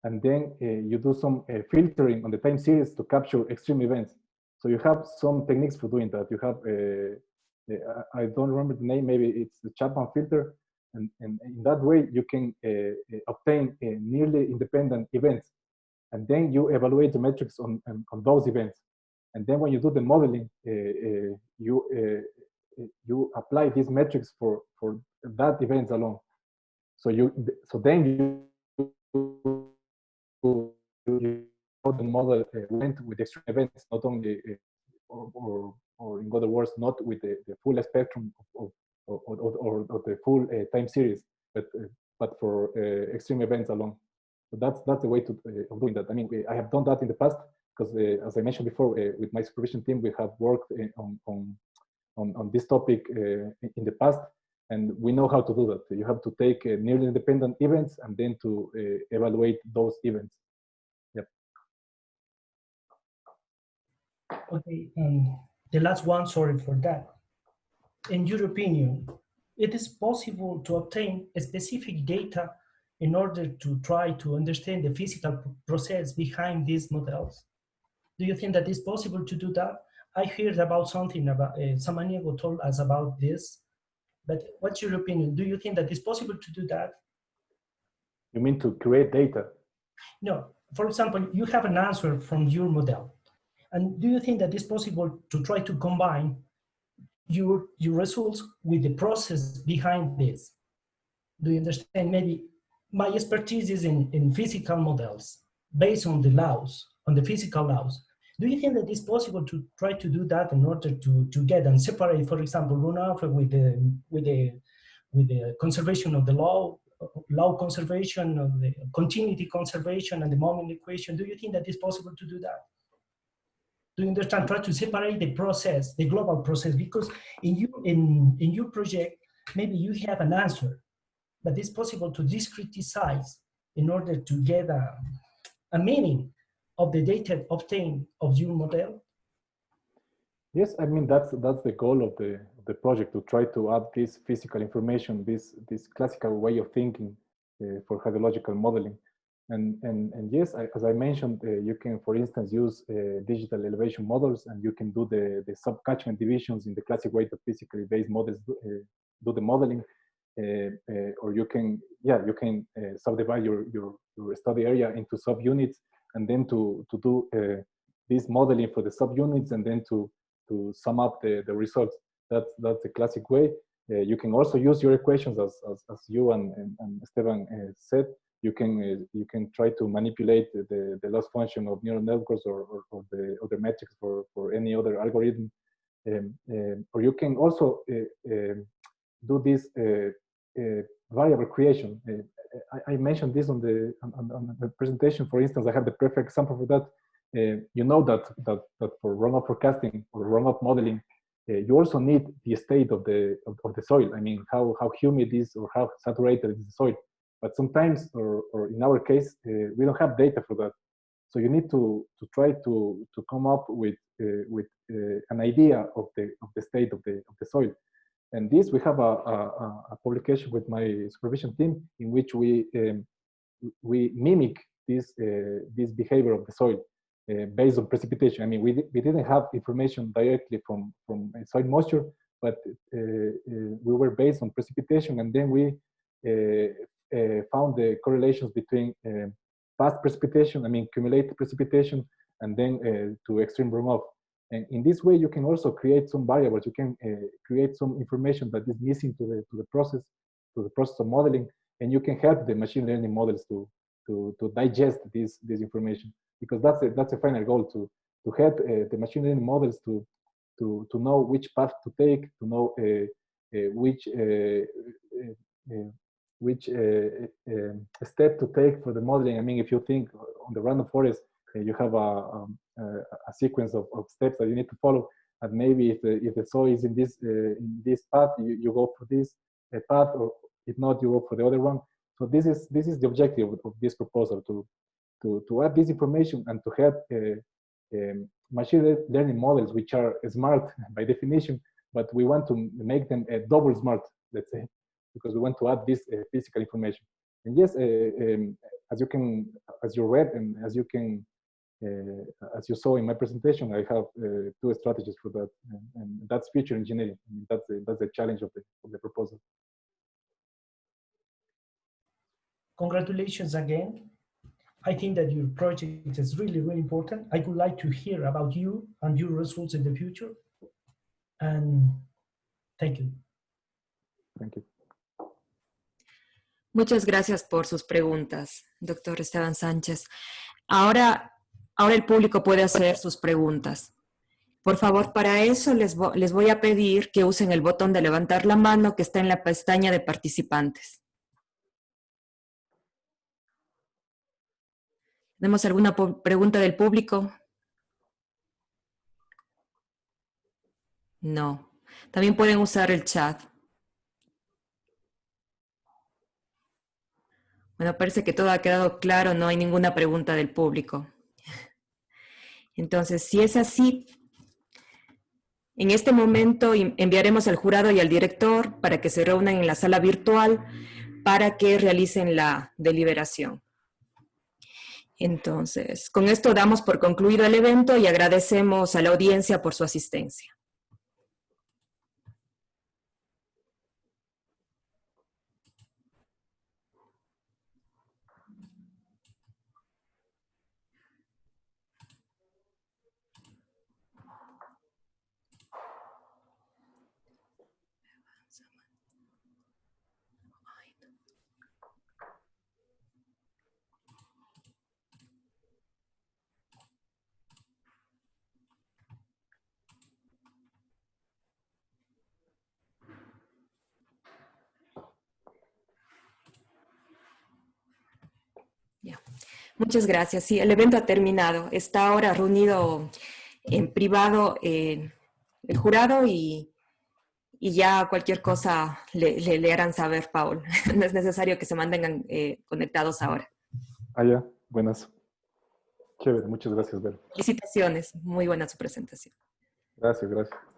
and then you do some filtering on the time series to capture extreme events. So you have some techniques for doing that. You have, I don't remember the name, maybe it's the Chapman filter. And in that way, you can obtain nearly independent events. And then you evaluate the metrics on those events. And then when you do the modeling, you apply these metrics for that events alone. So then the model went with extreme events, not only, or in other words, not with the full spectrum or the full time series, but for extreme events alone. So that's the way of doing that. I mean, I have done that in the past because, as I mentioned before, with my supervision team, we have worked on this topic in the past, and we know how to do that. You have to take nearly independent events and then to evaluate those events. Yep. Okay, the last one, sorry for that. In your opinion, it is possible to obtain specific data in order to try to understand the physical process behind these models? Do you think that it's possible to do that? I heard about something about, Samaniego told us about this, but what's your opinion? Do you think that it's possible to do that? You mean to create data? No, for example, you have an answer from your model. And do you think that it's possible to try to combine your results with the process behind this? Do you understand? Maybe my expertise is in physical models based on the laws, on the physical laws. Do you think that it's possible to try to do that in order to get and separate, for example, runoff with the conservation of the law conservation, of the continuity conservation, and the moment equation? Do you think that it's possible to do that? Do you understand? Try to separate the process, the global process, because in your project, maybe you have an answer, but it's possible to discretize in order to get a meaning of the data obtained of your model? Yes, I mean that's the goal of the project, to try to add this physical information, this classical way of thinking for hydrological modeling. And yes, as I mentioned, you can, for instance, use digital elevation models, and you can do the sub-catchment divisions in the classic way that physically based models do the modeling. Or you can subdivide your study area into subunits, and then to do this modeling for the subunits, and then to sum up the results. That's a classic way. You can also use your equations, as you and Esteban said. You can try to manipulate the loss function of neural networks or the other metrics for any other algorithm, or you can also do this variable creation. I mentioned this on the presentation. For instance, I have the perfect example for that. You know that for runoff forecasting or runoff modeling, you also need the state of the soil. I mean, how humid is or how saturated is the soil. But sometimes, or in our case, we don't have data for that. So you need to try to come up with an idea of the state of the soil. And this, we have a publication with my supervision team in which we mimic this behavior of the soil based on precipitation. I mean, we didn't have information directly from soil moisture, but we were based on precipitation, and then we found the correlations between past precipitation, I mean cumulative precipitation, and then to extreme runoff. And in this way, you can also create some variables. You can create some information that is missing to the process of modeling, and you can help the machine learning models to digest this information, because that's a final goal, to help the machine learning models to know which path to take, to know which step to take for the modeling. I mean, if you think on the random forest, you have a sequence of steps that you need to follow, and maybe if the soil is in this path, you go for this path, or if not, you go for the other one. So this is the objective of this proposal, to add this information and to have machine learning models which are smart by definition, but we want to make them double smart, let's say, because we want to add this physical information. And yes, as you read and as you saw in my presentation, I have two strategies for that, and that's feature engineering. I mean, that's the challenge of the proposal. Congratulations again. I think that your project is really, really important. I would like to hear about you and your results in the future. And thank you. Thank you. Muchas gracias por sus preguntas, doctor Esteban Sánchez. Ahora el público puede hacer sus preguntas. Por favor, para eso les voy a pedir que usen el botón de levantar la mano que está en la pestaña de participantes. ¿Tenemos alguna pregunta del público? No. También pueden usar el chat. Bueno, parece que todo ha quedado claro, no hay ninguna pregunta del público. Entonces, si es así, en este momento enviaremos al jurado y al director para que se reúnan en la sala virtual para que realicen la deliberación. Entonces, con esto damos por concluido el evento y agradecemos a la audiencia por su asistencia. Muchas gracias. Sí, el evento ha terminado. Está ahora reunido en privado el jurado y ya cualquier cosa le harán saber, Paul. No es necesario que se mantengan conectados ahora. Ya, buenas. Chévere, muchas gracias, Vero. Felicitaciones. Muy buena su presentación. Gracias, gracias.